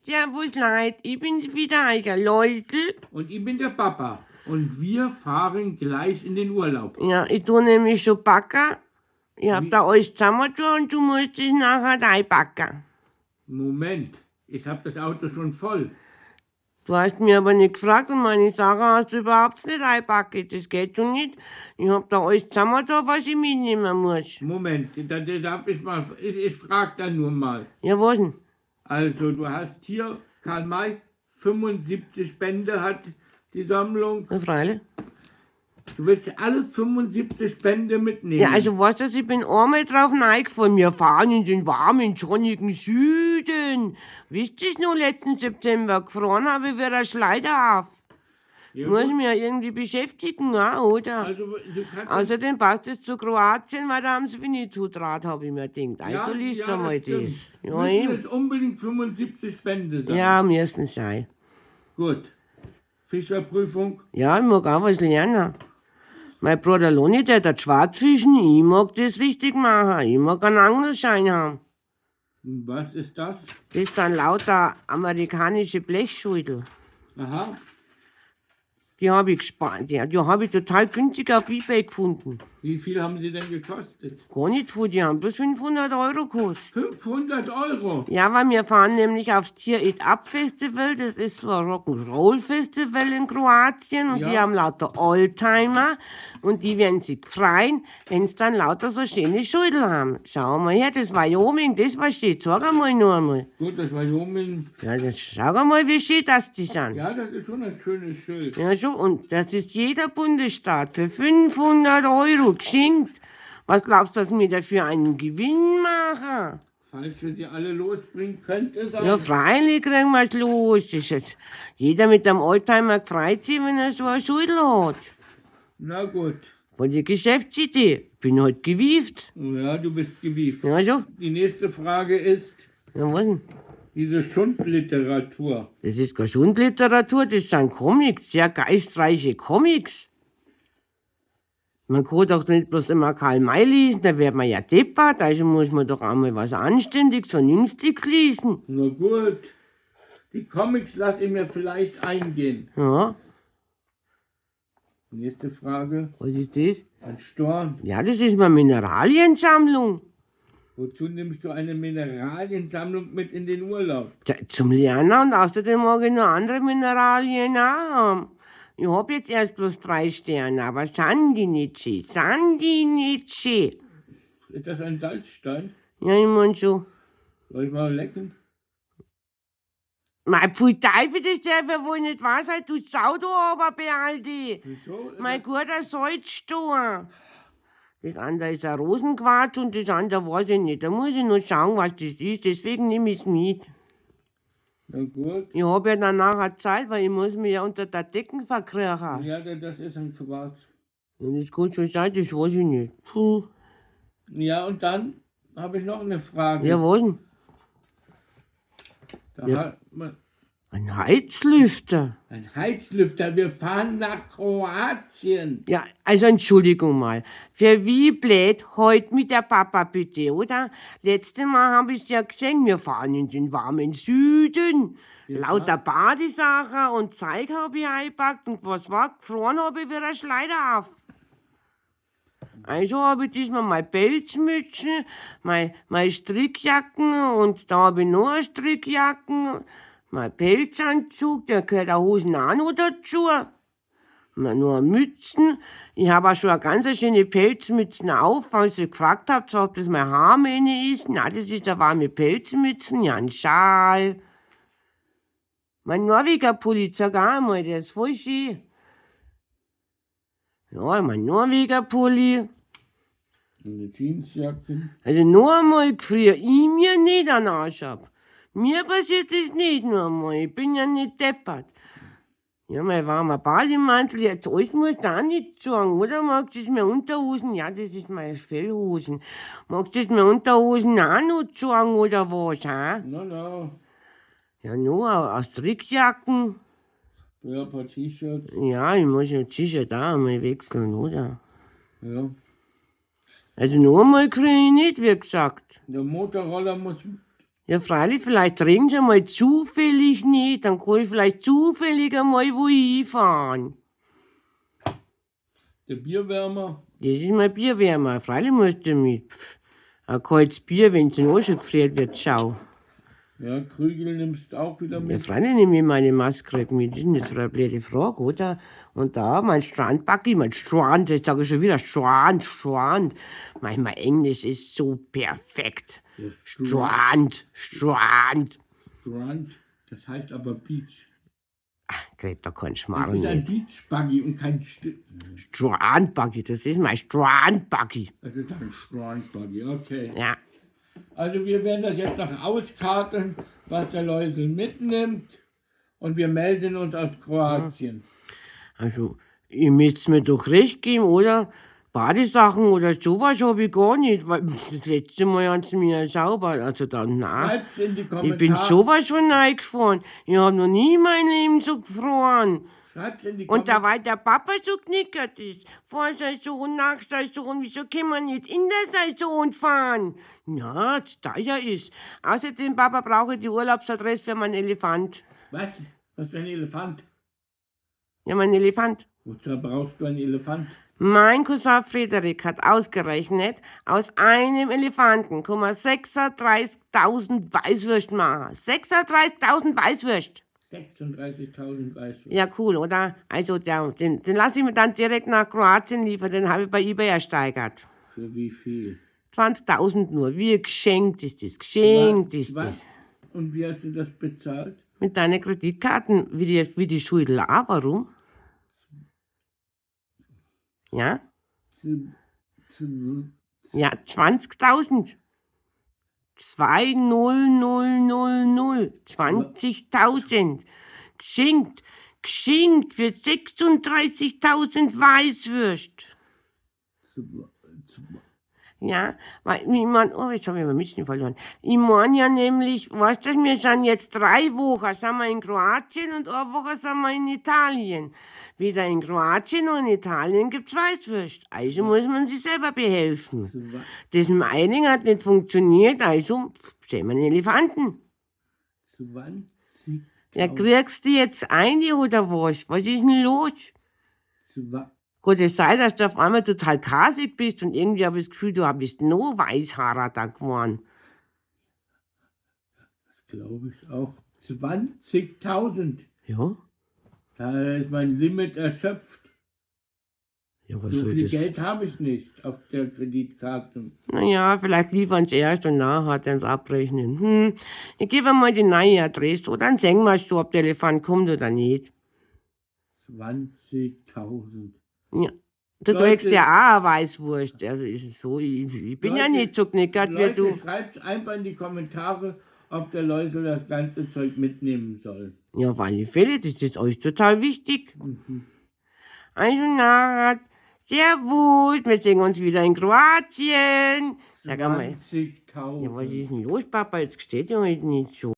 Servus Leute, ich bin's wieder, Heiger Leute. Und ich bin der Papa. Und wir fahren gleich in den Urlaub. Ja, ich tu nämlich schon backen. Ich hab Wie? da alles zusammen und du musst es nachher reinpacken. Moment, ich habe das Auto schon voll. Du hast mir aber nicht gefragt und meine Sachen hast du überhaupt nicht reinpacken. Das geht schon nicht. Ich hab da alles zusammen da, was ich mitnehmen muss. Moment, da darf ich mal, ich frage da nur mal. Ja, was denn? Also, du hast hier, Karl May, 75 Bände hat die Sammlung. Ja, freilich. Du willst alle 75 Bände mitnehmen? Ja, also weißt du, ich bin einmal drauf reingefallen. Wir fahren in den warmen, sonnigen Süden. Wisst ihr noch, letzten September gefroren habe ich wieder ein Schleider auf. Ja, Muss gut. mich ja irgendwie beschäftigen, ja, oder? Also, du kannst Außerdem passt es zu Kroatien, weil da haben sie Winnetou-Draht, habe ich mir gedacht. Also liest da mal das. Ja, Müssen eben. es unbedingt 75 Bände sein? Ja, müssen sein. Gut. Fischerprüfung? Ja, ich mag auch was lernen. Mein Bruder Loni, der hat Schwarzfischen, ich mag das richtig machen. Ich mag einen Anglerschein haben. Was ist das? Das sind lauter amerikanische Blechschüttel. Aha. Die habe ich gespart. Die habe ich total günstig auf eBay gefunden. Wie viel haben sie denn gekostet? Gar nicht viel, die haben bloß 500 Euro gekostet. 500 Euro? Ja, weil wir fahren nämlich aufs Tier It Up Festival. Das ist so ein Rock'n'Roll Festival in Kroatien. Und Ja. die haben lauter Oldtimer. Und die werden sich freuen, wenn sie dann lauter so schöne Schüttel haben. Schau mal her, das Wyoming, das was steht. Sag einmal nur einmal. Gut, das Wyoming. Ja, das, schau einmal, wie schön das die sind. Ja, das ist schon ein schönes Schild. Ja, schon. Und das ist jeder Bundesstaat für 500 Euro geschenkt. Was glaubst du, dass wir dafür einen Gewinn machen? Falls wir die alle losbringen, könnte es sein. Ja, freilich kriegen wir es los. Das ist jetzt, jeder mit einem Oldtimer freut sich, wenn er so eine Schüttel hat. Na gut. Von der Geschäftsidee. Bin halt gewieft. Ja, du bist gewieft. Ja, schon. Die nächste Frage ist Ja, was denn? diese Schundliteratur. Das ist keine Schundliteratur, das sind Comics, sehr geistreiche Comics. Man kann doch nicht bloß immer Karl May lesen, da wird man ja deppert, also muss man doch einmal was Anständiges, Vernünftiges lesen. Na gut. Die Comics lasse ich mir vielleicht eingehen. Ja, Nächste Frage. was ist das? Ein Storn. Ja, das ist meine Mineraliensammlung. Wozu nimmst du eine Mineraliensammlung mit in den Urlaub? Ja, zum Lernen und außerdem mag ich noch andere Mineralien auch haben. Ich hab jetzt erst bloß 3 Sterne, aber sind die nicht schön? Sind die nicht schön? Ist das ein Salzstein? Ja, ich mein schon. Soll ich mal lecken? Mein Pfui Teufel, das darf ja wohl nicht wahr sein, du Sau, du aber Bealte. Wieso? Mein guter Salzstor. Das andere ist ein Rosenquarz und das andere weiß ich nicht. Da muss ich noch schauen, was das ist, deswegen nehme ich es mit. Na gut. Ich habe ja dann nachher Zeit, weil ich muss mich ja unter der Decken verkriechen. Ja, das ist ein Quarz. Und das kann schon sein, das weiß ich nicht. Puh. Ja, und dann habe ich noch eine Frage. Ja, was denn? Da Ja. hat man Ein Heizlüfter. ein Heizlüfter. Wir fahren nach Kroatien. Ja, also Entschuldigung mal. Für wie blöd heute mit der Papa bitte, oder? Letztes Mal habe ich ja gesehen, wir fahren in den warmen Süden. Wir Lauter Badesachen und Zeug habe ich eingepackt und was war? Gefroren habe ich wieder ein Schleider auf. Also habe ich diesmal meine Pelzmützen, meine Strickjacken und da habe ich noch eine Strickjacken, mein Pelzanzug, der gehört auch Hosen auch noch dazu. Nur Mützen. Ich habe auch schon eine ganz schöne Pelzmützen auf, weil ihr gefragt habt, ob das meine Haarmähne ist. Na, das ist eine warme Pelzmützen, ja, ein Schal. Mein Norweger Pulli, sag einmal, der ist voll schön. Ja, mein Norweger Pulli. Eine Jeansjacke. Also nur einmal gefriert, ich mir nicht an den Arsch ab. Mir passiert das nicht nur einmal, ich bin ja nicht deppert. Ja, mein warmer Bademantel, jetzt alles muss du auch nicht sagen, oder? Magst du das mir Unterhosen? Ja, das ist meine Fellhosen. Magst du das mir Unterhosen auch noch sagen, oder was, ha? Na. Ja, nur aus Strickjacken. Ja, ein paar T-Shirts. Ja, ich muss ja T-Shirt auch einmal wechseln, oder? Ja. Also nur einmal kriege ich nicht, wie gesagt. Der Motorroller muss. Ja, freilich, vielleicht trinken sie mal zufällig nicht, dann kann ich vielleicht zufällig einmal wo hinfahren. Der Bierwärmer. Das ist mein Bierwärmer. Freilich musst du mit. Ein kaltes Bier, wenn es in den Arsch gefriert wird, schau. Ja, Krügel nimmst du auch wieder Ja, mit. freilich nehme ich meine Maske mit. Das ist nicht so eine blöde Frage, oder? Und da mein Strandbacki, mein Strand, jetzt sage ich schon wieder Strand. Mein Englisch ist so perfekt. Der Strand. Strand, das heißt aber Beach. Greta, kein Das Schmarrn ist ein nicht. Beachbuggy und kein Strandbacki, das ist mein Strandbacki. Das ist ein Strandbuggy, okay. Ja. Also wir werden das jetzt noch auskarten, was der Läusel mitnimmt. Und wir melden uns aus Kroatien. Also, ihr müsst mir doch recht geben, oder? Badesachen oder sowas habe ich gar nicht, weil das letzte Mal haben sie mir sauber, also dann, nein. Schreibt's in die Kommentare. Ich bin sowas von reingefahren. Ich habe noch nie mein Leben so gefroren. Schreibt's in die Und da, Kommentare. weil der Papa so knickert ist, vor Saison, nach Saison, wieso kann man nicht in der Saison fahren? Na, es teuer ist. Außerdem, Papa, brauche ich die Urlaubsadresse für meinen Elefant. Was? Was für ein Elefant? Ja, mein Elefant. Wozu brauchst du einen Elefant? Mein Cousin Frederik hat ausgerechnet, aus einem Elefanten kann man 36.000 Weißwürste machen. 36.000 Weißwürste. 36.000 Weißwürste. Ja, cool, oder? Also, den lasse ich mir dann direkt nach Kroatien liefern, den habe ich bei eBay ersteigert. Für wie viel? 20.000 nur. Wie geschenkt ist das? Geschenkt ist das. Und wie hast du das bezahlt? Mit deinen Kreditkarten, wie die Schulden auch. Warum? Ja? Ja, 20.000. 20000. 20.000. Geschenkt. Geschenkt für 36.000 Weißwürste. Ja, weil ich mein, oh, jetzt habe ich mein Mischen verloren. Ich meine ja nämlich, weißt du, wir sind jetzt 3 Wochen sind wir in Kroatien und eine Woche sind wir in Italien. Weder in Kroatien noch in Italien gibt's Weißwürste. Also muss man sich selber behelfen. Das Mining hat nicht funktioniert, also sehen wir einen Elefanten. 20. Ja, kriegst du jetzt eine oder was? Was ist denn los? Gut, es sei, dass du auf einmal total kasig bist und irgendwie habe ich das Gefühl, du bist noch weißhaarer da geworden. Das glaube ich auch. 20.000. Ja? Da ist mein Limit erschöpft. Ja, was So soll viel das? Geld habe ich nicht auf der Kreditkarte. Naja, vielleicht liefern sie erst und nachher dann abrechnen. Ich gebe mal die neue Adresse, oder dann sehen wir schon, ob der Elefant kommt oder nicht. 20.000. Ja. Du Leute, kriegst ja auch eine Weißwurst. Also ist es so, ich bin ja Leute, nicht so knickert wie Leute, du. schreibt einfach in die Kommentare, ob der Läusel das ganze Zeug mitnehmen soll. Ja, auf alle Fälle, das ist euch total wichtig. Also nachher, servus, wir sehen uns wieder in Kroatien. Sag einmal, 20.000. ja, was ist denn los, Papa? Jetzt steht ja heute nicht so.